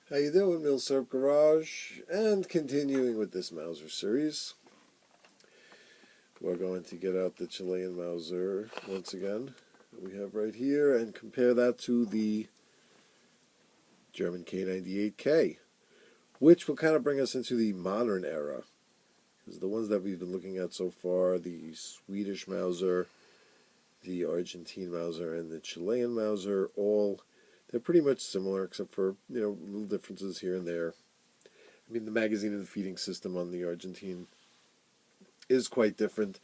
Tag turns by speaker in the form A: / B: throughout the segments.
A: How you doing, Milsurp Garage? And continuing with this Mauser series, we're going to get out the Chilean Mauser once again that we have right here and compare that to the German K98K, which will kind of bring us into the modern era. Because the ones that we've been looking at so far, the Swedish Mauser, the Argentine Mauser, and the Chilean Mauser, they're pretty much similar, except for, little differences here and there. I mean, the magazine and the feeding system on the Argentine is quite different,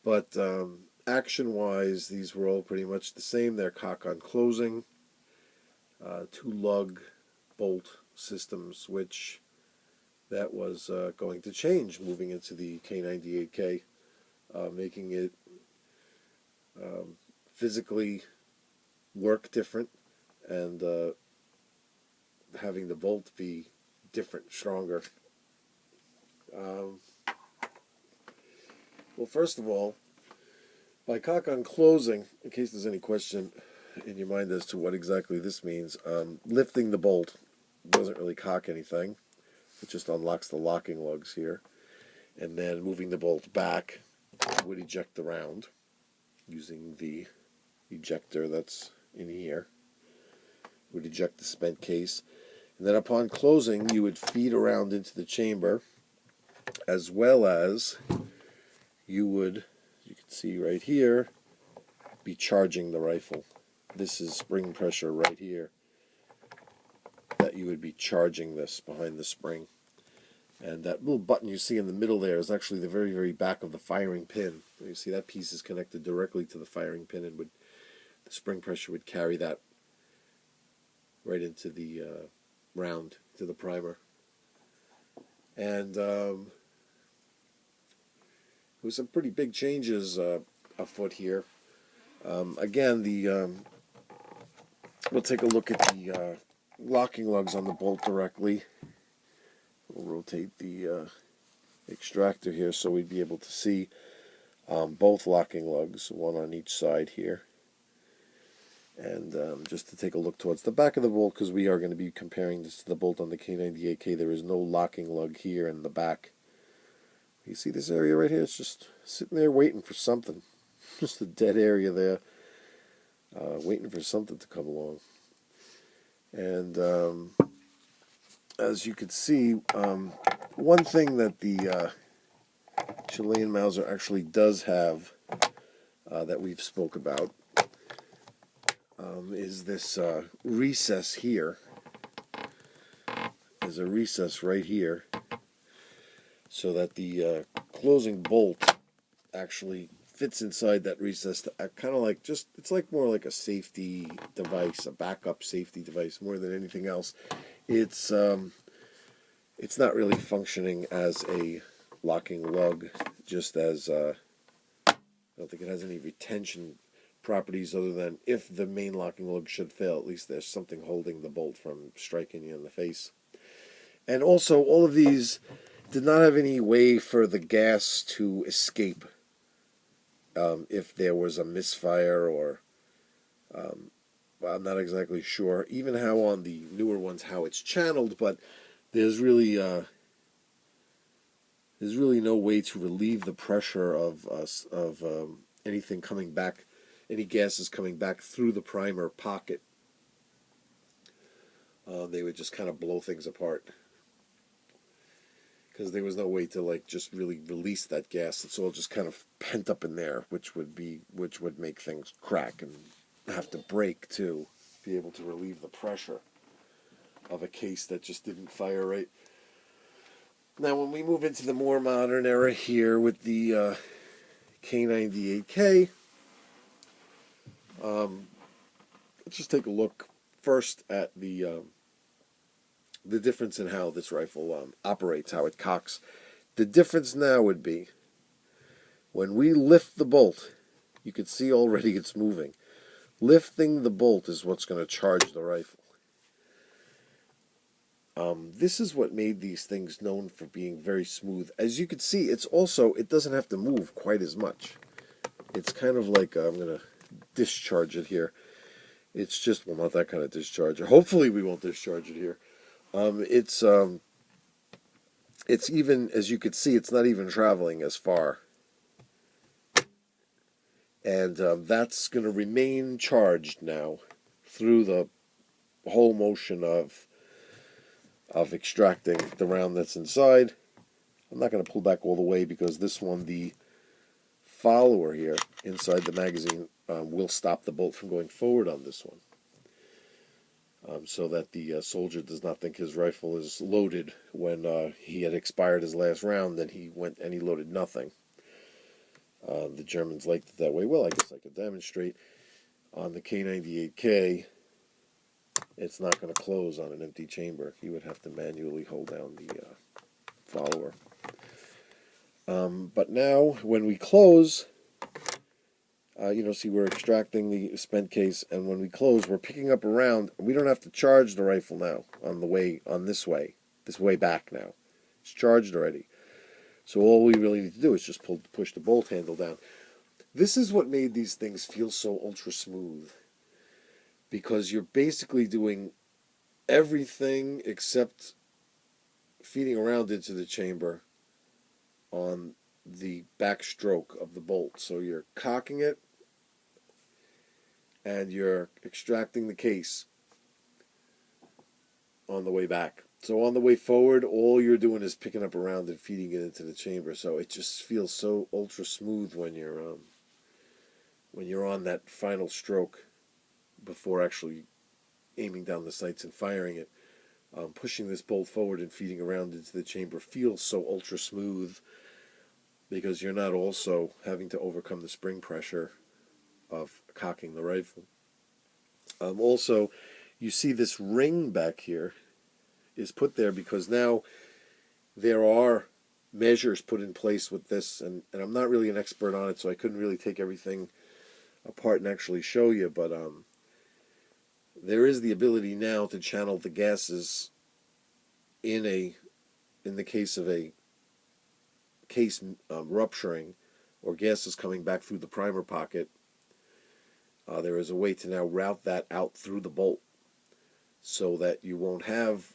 A: but action-wise, these were all pretty much the same. They're cock-on closing, two lug bolt systems, which that was going to change moving into the K98K, making it physically work different and having the bolt be different, stronger. Well, first of all, by cock-on closing, in case there's any question in your mind as to what exactly this means, lifting the bolt doesn't really cock anything. It just unlocks the locking lugs here. And then moving the bolt back would eject the round using the ejector that's in here. Would eject the spent case. And then upon closing, you would feed around into the chamber, as well as you would, you can see right here, be charging the rifle. This is spring pressure right here, that you would be charging this behind the spring. And that little button you see in the middle there is actually the very, very back of the firing pin. You see that piece is connected directly to the firing pin, and the spring pressure would carry that right into the round, to the primer. And with some pretty big changes afoot here. Again, we'll take a look at the locking lugs on the bolt directly. We'll rotate the extractor here so we'd be able to see both locking lugs, one on each side here. And just to take a look towards the back of the bolt, because we are going to be comparing this to the bolt on the K98K, there is no locking lug here in the back. You see this area right here? It's just sitting there waiting for something. Just a dead area there, waiting for something to come along. And as you can see, one thing that the Chilean Mauser actually does have that we've spoke about is this recess here. There's a recess right here, so that the closing bolt actually fits inside that recess to act kind of like it's like more like a safety device, a backup safety device more than anything else. It's not really functioning as a locking lug, just as I don't think it has any retention properties other than if the main locking lug should fail, at least there's something holding the bolt from striking you in the face. And also, all of these did not have any way for the gas to escape if there was a misfire, or I'm not exactly sure even how on the newer ones how it's channeled, but there's really no way to relieve the pressure of anything coming back, any gases coming back through the primer pocket. They would just kind of blow things apart, because there was no way to just really release that gas. It's all just kind of pent up in there, which would make things crack and have to break to be able to relieve the pressure of a case that just didn't fire right. Now, when we move into the more modern era here with the K98K, let's just take a look first at the difference in how this rifle operates, how it cocks. The difference now would be when we lift the bolt, you can see already it's moving. Lifting the bolt is what's going to charge the rifle. This is what made these things known for being very smooth. As you can see, it doesn't have to move quite as much. It's kind of like, I'm going to discharge it here. It's just, well, not that kind of discharger. Hopefully we won't discharge it here. It's even, as you could see, it's not even traveling as far. And that's going to remain charged now through the whole motion of extracting the round that's inside. I'm not going to pull back all the way because this one, the follower here inside the magazine, will stop the bolt from going forward on this one. So that the soldier does not think his rifle is loaded when he had expired his last round, then he went and he loaded nothing. The Germans liked it that way. Well, I guess I could demonstrate. On the K98K, it's not going to close on an empty chamber. You would have to manually hold down the follower. But now, when we close, see, we're extracting the spent case, and when we close, we're picking up a round. We don't have to charge the rifle now this way back now. It's charged already. So all we really need to do is just push the bolt handle down. This is what made these things feel so ultra smooth, because you're basically doing everything except feeding around into the chamber on the back stroke of the bolt. So you're cocking it, and you're extracting the case on the way back. So on the way forward, all you're doing is picking up a round and feeding it into the chamber. So it just feels so ultra smooth when you're on that final stroke before actually aiming down the sights and firing it. Pushing this bolt forward and feeding around into the chamber feels so ultra smooth because you're not also having to overcome the spring pressure of cocking the rifle. Also, you see this ring back here is put there because now there are measures put in place with this, and I'm not really an expert on it, so I couldn't really take everything apart and actually show you, but there is the ability now to channel the gases in the case of a case rupturing or gases coming back through the primer pocket. There is a way to now route that out through the bolt so that you won't have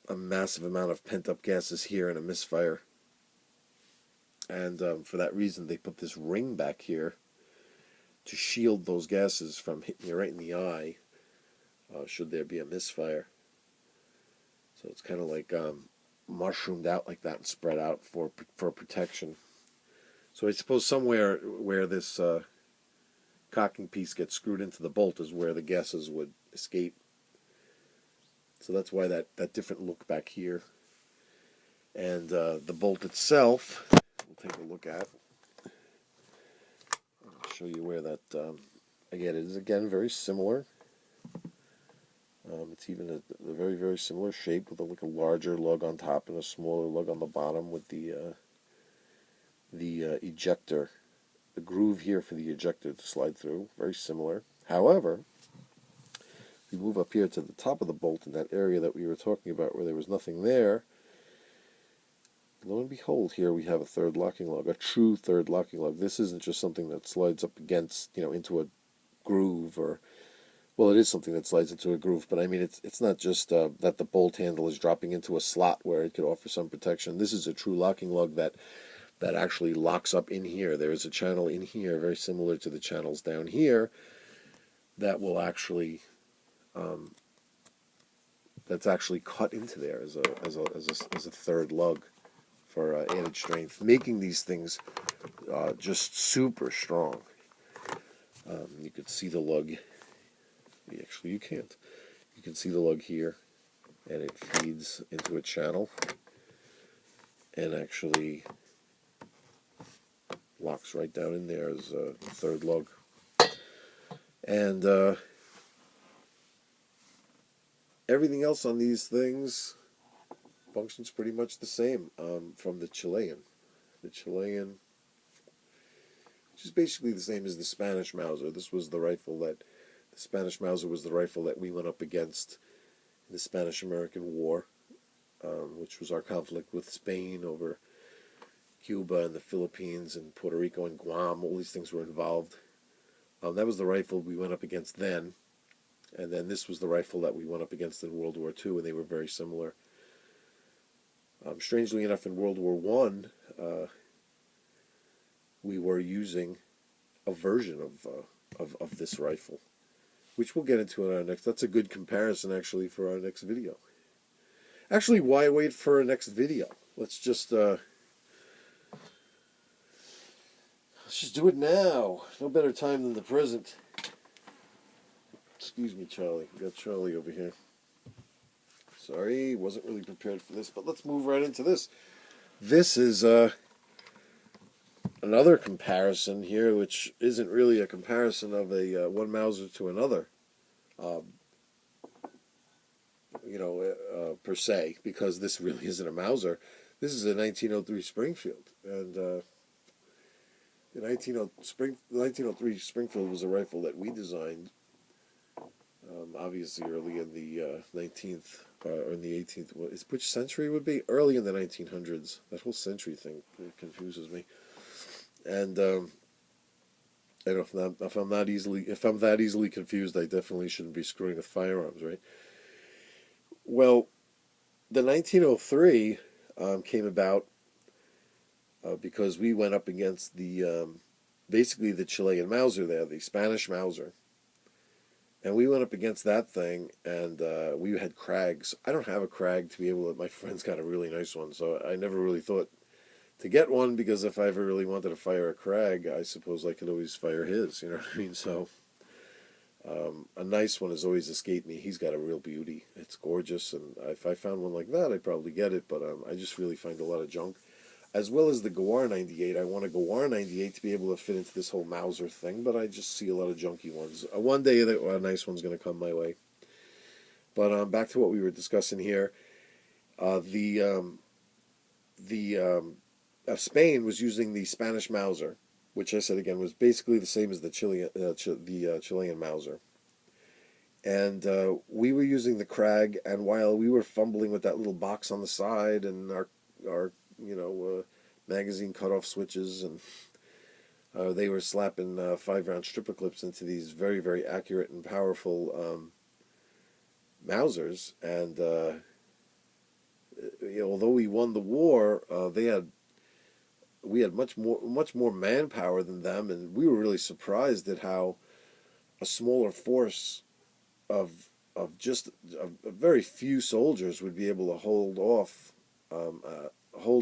A: a massive amount of pent-up gases here in a misfire. And for that reason, they put this ring back here to shield those gases from hitting you right in the eye should there be a misfire. So it's kind of like mushroomed out like that and spread out for protection. So I suppose somewhere where this cocking piece gets screwed into the bolt is where the gases would escape. So that's why that different look back here. And the bolt itself, we'll take a look at. I'll show you where that, again, it is again very similar. It's even a very, very similar shape with like a larger lug on top and a smaller lug on the bottom with the ejector, the groove here for the ejector to slide through. Very similar. However, if we move up here to the top of the bolt in that area that we were talking about where there was nothing there, lo and behold, here we have a third locking lug, a true third locking lug. This isn't just something that slides up against, into a groove or, well, it is something that slides into a groove, but I mean, it's not just that the bolt handle is dropping into a slot where it could offer some protection. This is a true locking lug that actually locks up in here. There is a channel in here, very similar to the channels down here, that will actually, that's actually cut into there as a third lug for added strength, making these things just super strong. You could see the lug. Actually, you can't. You can see the lug here, and it feeds into a channel and actually locks right down in there as a third lug. And everything else on these things functions pretty much the same from the Chilean. The Chilean, which is basically the same as the Spanish Mauser. This was the rifle that, the Spanish Mauser was the rifle that we went up against in the Spanish-American War, which was our conflict with Spain over Cuba and the Philippines and Puerto Rico and Guam. All these things were involved. That was the rifle we went up against then. And then this was the rifle that we went up against in World War II, and they were very similar. Strangely enough, in World War One, we were using a version of this rifle, which we'll get into in our next. That's a good comparison, actually, for our next video. Actually, why wait for our next video? Let's just do it now. No better time than the present. Excuse me, Charlie. We got Charlie over here. Sorry, wasn't really prepared for this, but let's move right into this. This is another comparison here, which isn't really a comparison of a one Mauser to another, per se, because this really isn't a Mauser. This is a 1903 Springfield, and the 1903 Springfield was a rifle that we designed, obviously early in the 19th or in the 18th. Which century would be? Early in the 1900s. That whole century thing confuses me. And if I'm that easily confused, I definitely shouldn't be screwing with firearms, right? Well, the 1903 came about because we went up against the basically the Chilean Mauser there, the Spanish Mauser. And we went up against that thing, and we had Krags. I don't have a Krag to be able to. My friend's got a really nice one, so I never really thought to get one, because if I ever really wanted to fire a Krag, I suppose I could always fire his, you know what I mean? So a nice one has always escaped me. He's got a real beauty. It's gorgeous, and if I found one like that, I'd probably get it, but I just really find a lot of junk. As well as the Gawar 98. I want a Gawar 98 to be able to fit into this whole Mauser thing, but I just see a lot of junky ones. One day a nice one's going to come my way. But back to what we were discussing here. Spain was using the Spanish Mauser, which I said again was basically the same as the Chilean Mauser. And we were using the Krag, and while we were fumbling with that little box on the side and our magazine cutoff switches, and they were slapping 5-round stripper clips into these very, very accurate and powerful Mausers. And although we won the war, we had much more manpower than them, and we were really surprised at how a smaller force of just a very few soldiers would be able to hold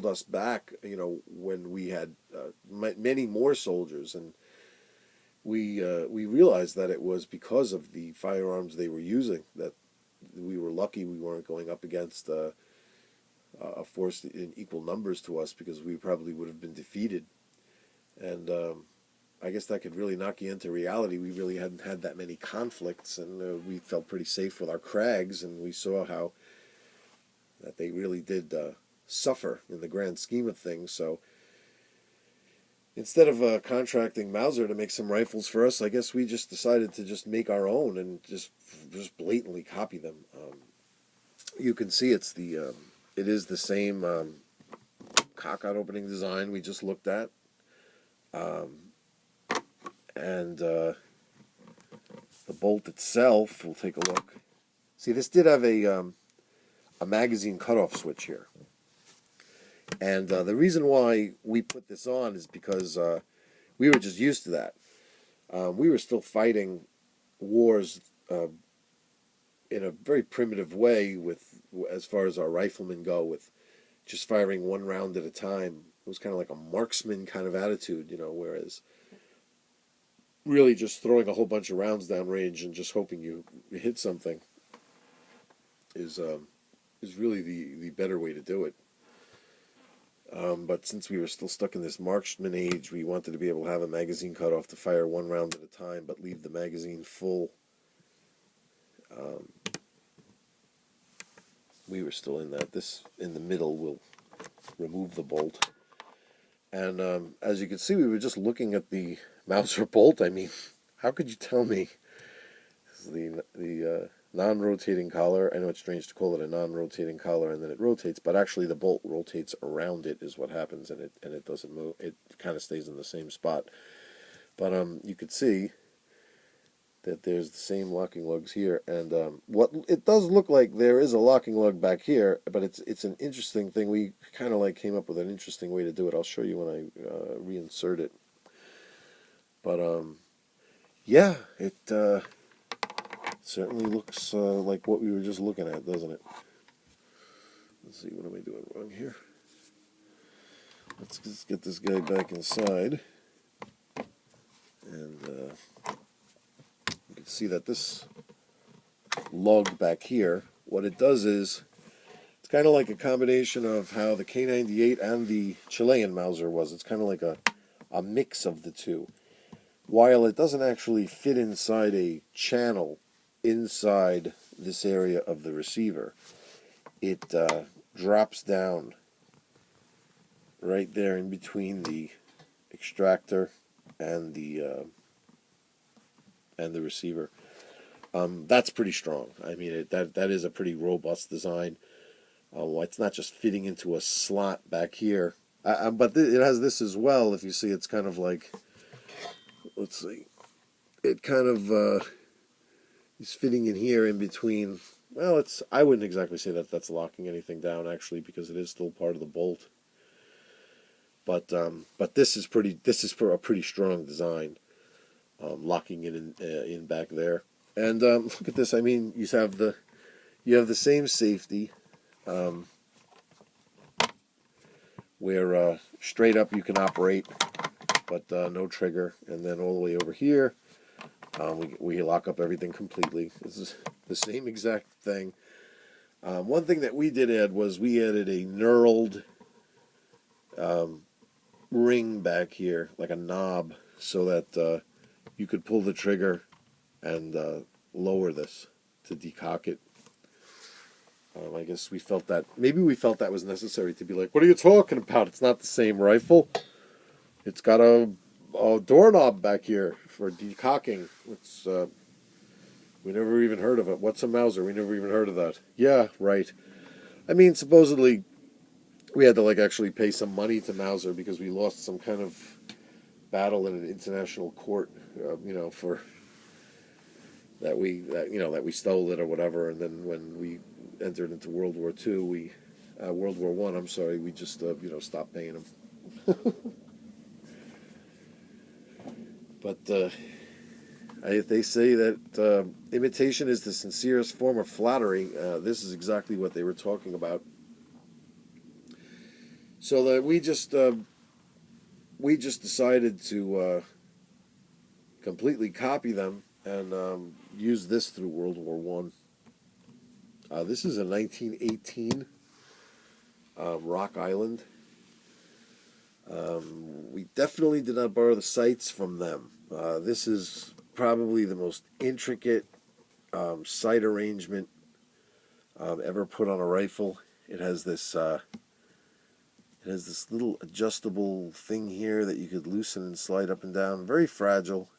A: us back, when we had many more soldiers. And we realized that it was because of the firearms they were using that we were lucky we weren't going up against a force in equal numbers to us, because we probably would have been defeated. And I guess that could really knock you into reality. We really hadn't had that many conflicts, and we felt pretty safe with our Krags, and we saw how that they really did suffer in the grand scheme of things. So instead of contracting Mauser to make some rifles for us, I guess we just decided to just make our own and just blatantly copy them. You can see it is the same cockpit opening design we just looked at, and the bolt itself. We'll take a look. See, this did have a magazine cutoff switch here. And the reason why we put this on is because we were just used to that. We were still fighting wars in a very primitive way, as far as our riflemen go, with just firing one round at a time. It was kind of like a marksman kind of attitude, whereas really just throwing a whole bunch of rounds downrange and just hoping you hit something is really the better way to do it. But since we were still stuck in this marksman age, we wanted to be able to have a magazine cutoff to fire one round at a time, but leave the magazine full. We were still in that. This, in the middle, will remove the bolt. And as you can see, we were just looking at the Mauser bolt. I mean, how could you tell me? This is the non-rotating collar. I know it's strange to call it a non-rotating collar and then it rotates, but actually the bolt rotates around it is what happens, and it doesn't move. It kind of stays in the same spot. But you could see that there's the same locking lugs here, and what it does look like there is a locking lug back here, but it's an interesting thing. We kind of like came up with an interesting way to do it. I'll show you when I reinsert it. But yeah, it certainly looks like what we were just looking at, doesn't it? Let's see, what am I doing wrong here? Let's just get this guy back inside, and you can see that this lug back here, what it does is, it's kind of like a combination of how the K98 and the Chilean Mauser was. It's kind of like a mix of the two. While it doesn't actually fit inside a channel inside this area of the receiver, it drops down right there in between the extractor and the receiver. That's pretty strong. I mean, that is a pretty robust design. It's not just fitting into a slot back here, but it has this as well. If you see, it's kind of like, let's see, it kind of is fitting in here in between. Well, I wouldn't exactly say that that's locking anything down, actually, because it is still part of the bolt. But this is for a pretty strong design, locking it in back there. And look at this. I mean, you have the same safety, where straight up you can operate, but no trigger. And then all the way over here, we lock up everything completely. This is the same exact thing. One thing that we did add was we added a knurled ring back here, like a knob, so that you could pull the trigger and lower this to decock it. I guess maybe we felt that was necessary to be like, what are you talking about? It's not the same rifle. It's got a doorknob back here for decocking. It's we never even heard of it. What's a Mauser? We never even heard of that. Yeah, right. I mean, supposedly we had to like actually pay some money to Mauser because we lost some kind of battle in an international court, for that we stole it or whatever. And then when we entered into World War II, World War One, I'm sorry, we just stopped paying them. But they say that imitation is the sincerest form of flattery. This is exactly what they were talking about. So that we just decided to completely copy them and use this through World War One. This is a 1918 Rock Island. We definitely did not borrow the sights from them. This is probably the most intricate sight arrangement ever put on a rifle. It has this little adjustable thing here that you could loosen and slide up and down. Very fragile.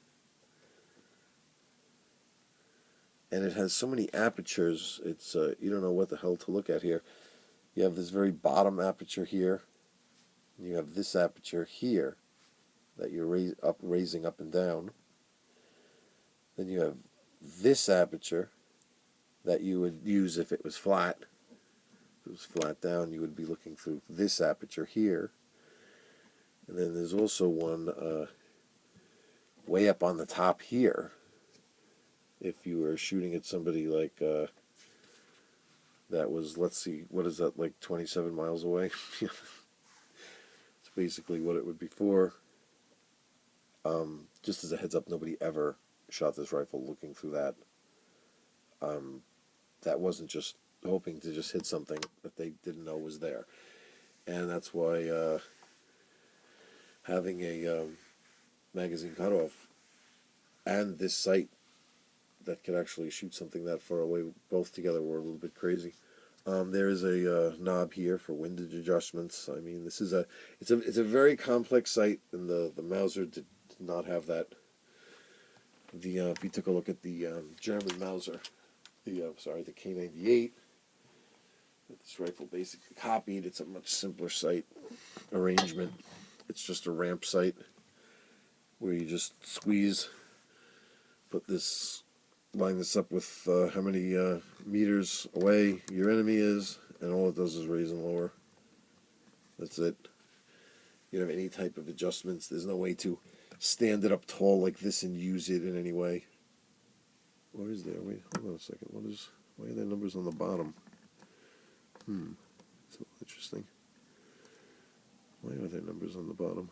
A: And it has so many apertures, it's you don't know what the hell to look at here. You have this very bottom aperture here. And you have this aperture here that you're raising up and down. Then you have this aperture that you would use if it was flat. If it was flat down, you would be looking through this aperture here. And then there's also one way up on the top here. If you were shooting at somebody like that was, let's see, what is that, like 27 miles away? It's basically what it would be for. Just as a heads up, nobody ever shot this rifle looking through that. That wasn't just hoping to just hit something that they didn't know was there. And that's why having a magazine cutoff and this sight that could actually shoot something that far away, both together were a little bit crazy. There is a knob here for windage adjustments. I mean, it's a very complex sight, and the Mauser did not have that. If you took a look at the German Mauser, the K98, this rifle basically copied. It's a much simpler sight arrangement. It's just a ramp sight where you just squeeze line this up with how many meters away your enemy is, and all it does is raise and lower. That's it. You don't have any type of adjustments. There's no way to stand it up tall like this and use it in any way. Or is there? Wait, hold on a second. Why are there numbers on the bottom? It's a little interesting. Why are there numbers on the bottom?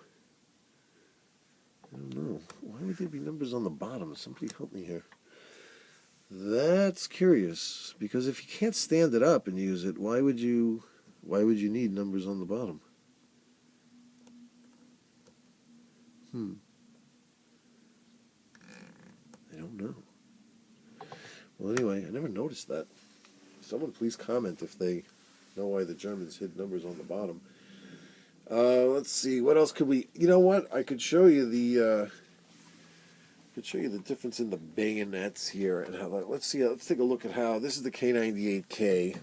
A: I don't know. Why would there be numbers on the bottom? Somebody help me here. That's curious, because if you can't stand it up and use it, why would you need numbers on the bottom? I don't know. Well, anyway, I never noticed that. Someone please comment if they know why the Germans hid numbers on the bottom. Let's see, what else could we... You know what? I could show you the difference in the bayonets here and how that... Let's take a look at how... This is the K98K.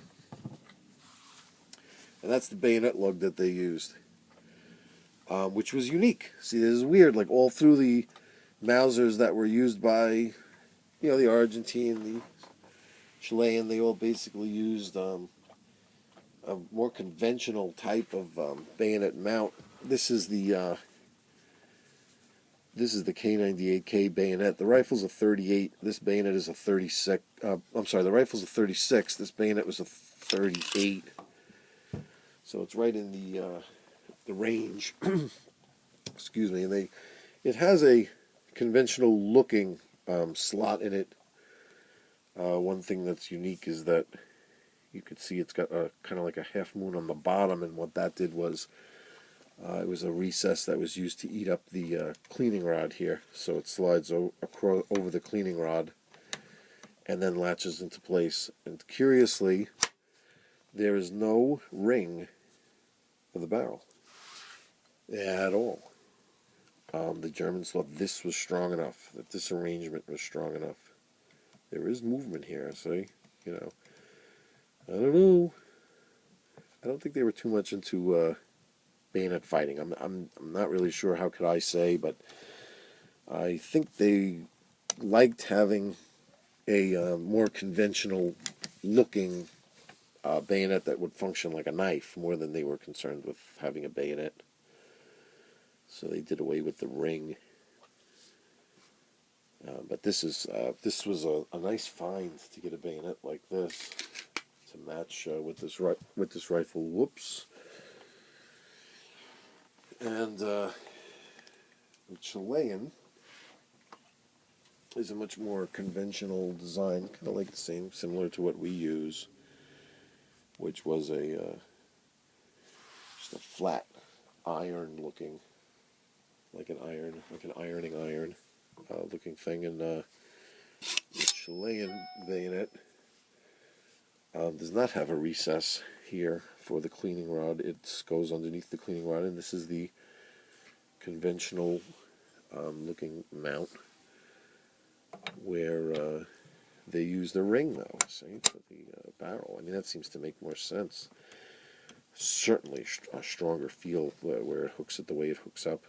A: And that's the bayonet lug that they used. Which was unique. See, this is weird. Like, all through the Mausers that were used by, the Argentine, the Chilean, they all basically used a more conventional type of bayonet mount. This is the K98K bayonet. The rifle's a 38. This bayonet is a 36. I'm sorry, the rifle's a 36. This bayonet was a 38. So it's right in the range. Excuse me. And it has a conventional looking slot in it. One thing that's unique is that you could see it's got a kind of like a half moon on the bottom, and what that did was it was a recess that was used to eat up the cleaning rod here. So it slides over the cleaning rod and then latches into place. And curiously, there is no ring for the barrel at all. The Germans thought this was strong enough, that this arrangement was strong enough. There is movement here, see? I don't know. I don't think they were too much into bayonet fighting. I'm not really sure, how could I say, but I think they liked having a more conventional looking bayonet that would function like a knife more than they were concerned with having a bayonet. So they did away with the ring. But this was a nice find to get a bayonet like this to match with this rifle. Whoops. And the Chilean is a much more conventional design, kind of like the same, similar to what we use, which was just a flat iron looking, like an ironing iron looking thing. And the Chilean bayonet does not have a recess here for the cleaning rod. It goes underneath the cleaning rod, and this is the conventional looking mount where they use the ring, though, see, for the barrel. I mean, that seems to make more sense. Certainly a stronger feel where it hooks it the way it hooks up.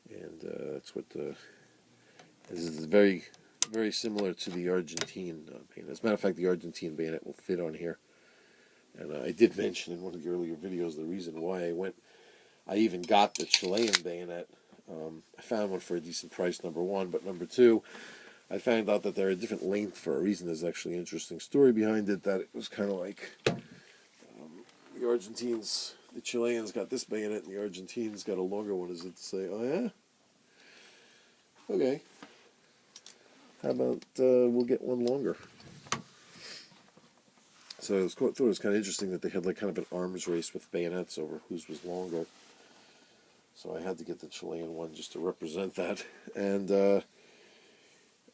A: And that's what this is very, very similar to the Argentine bayonet. As a matter of fact, the Argentine bayonet will fit on here. And I did mention in one of the earlier videos the reason why I even got the Chilean bayonet. I found one for a decent price, number one, but number two, I found out that they're a different length for a reason. There's actually an interesting story behind it, that it was kind of like the Chileans got this bayonet, and the Argentines got a longer one. Is it to say, oh yeah? Okay. How about we'll get one longer? So I thought it was kind of interesting that they had like kind of an arms race with bayonets over whose was longer. So I had to get the Chilean one just to represent that. And the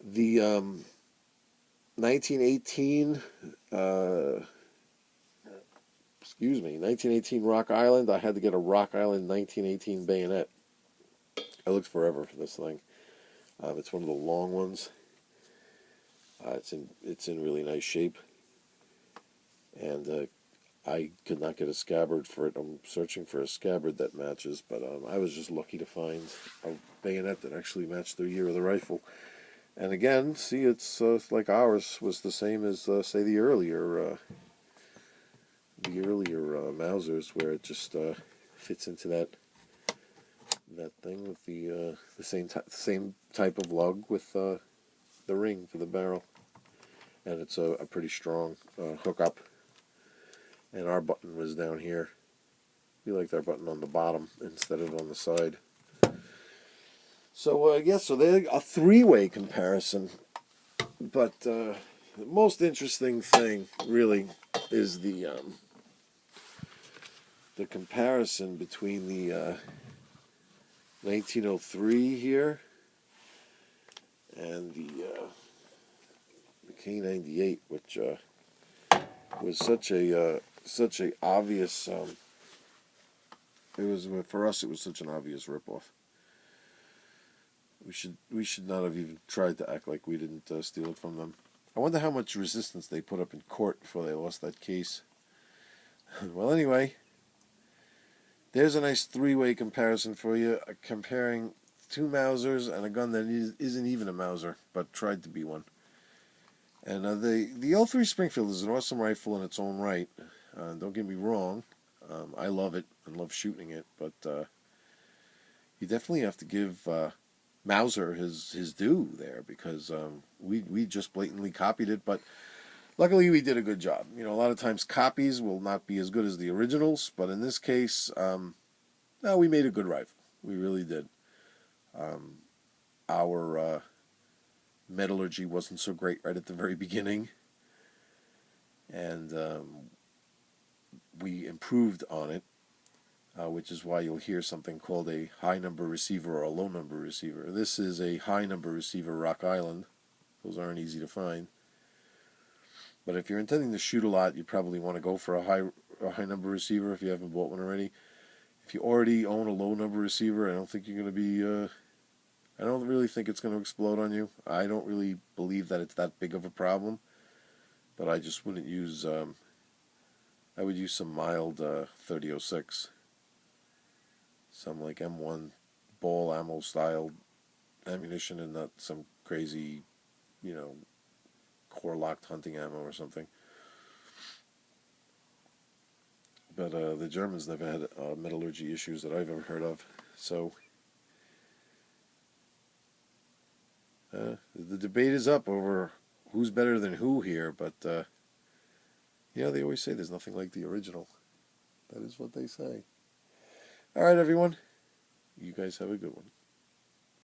A: 1918 Rock Island, I had to get a Rock Island 1918 bayonet. I looked forever for this thing. It's one of the long ones. It's in really nice shape. And I could not get a scabbard for it. I'm searching for a scabbard that matches, but I was just lucky to find a bayonet that actually matched the year of the rifle. And again, see, it's like ours was the same as say the earlier Mausers, where it just fits into that thing with the same type of lug with the ring for the barrel, and it's a pretty strong hookup. And our button was down here. We liked our button on the bottom instead of on the side. So so they're a three-way comparison. But the most interesting thing really is the comparison between the 1903 here and the K98, which was such a obvious. It was, for us. It was such an obvious ripoff. We should not have even tried to act like we didn't steal it from them. I wonder how much resistance they put up in court before they lost that case. Well, anyway, there's a nice three-way comparison for you, comparing two Mausers and a gun that isn't even a Mauser, but tried to be one. And the 03 Springfield is an awesome rifle in its own right. Don't get me wrong, I love it and love shooting it, but you definitely have to give Mauser his due there, because we just blatantly copied it, but luckily we did a good job. You know, a lot of times copies will not be as good as the originals, but in this case, no, we made a good rifle. We really did. Our metallurgy wasn't so great right at the very beginning, and we improved on it, which is why you'll hear something called a high number receiver or a low number receiver. This is a high number receiver Rock Island. Those aren't easy to find. But if you're intending to shoot a lot, you probably want to go for a high number receiver if you haven't bought one already. If you already own a low number receiver, I don't think you're going to be I don't really think it's going to explode on you. I don't really believe that it's that big of a problem, but I just wouldn't use I would use some mild 3006, some like M1 ball ammo style ammunition, and not some crazy, core locked hunting ammo or something. But the Germans never had metallurgy issues that I've ever heard of. So the debate is up over who's better than who here, but they always say there's nothing like the original. That is what they say. All right, everyone. You guys have a good one.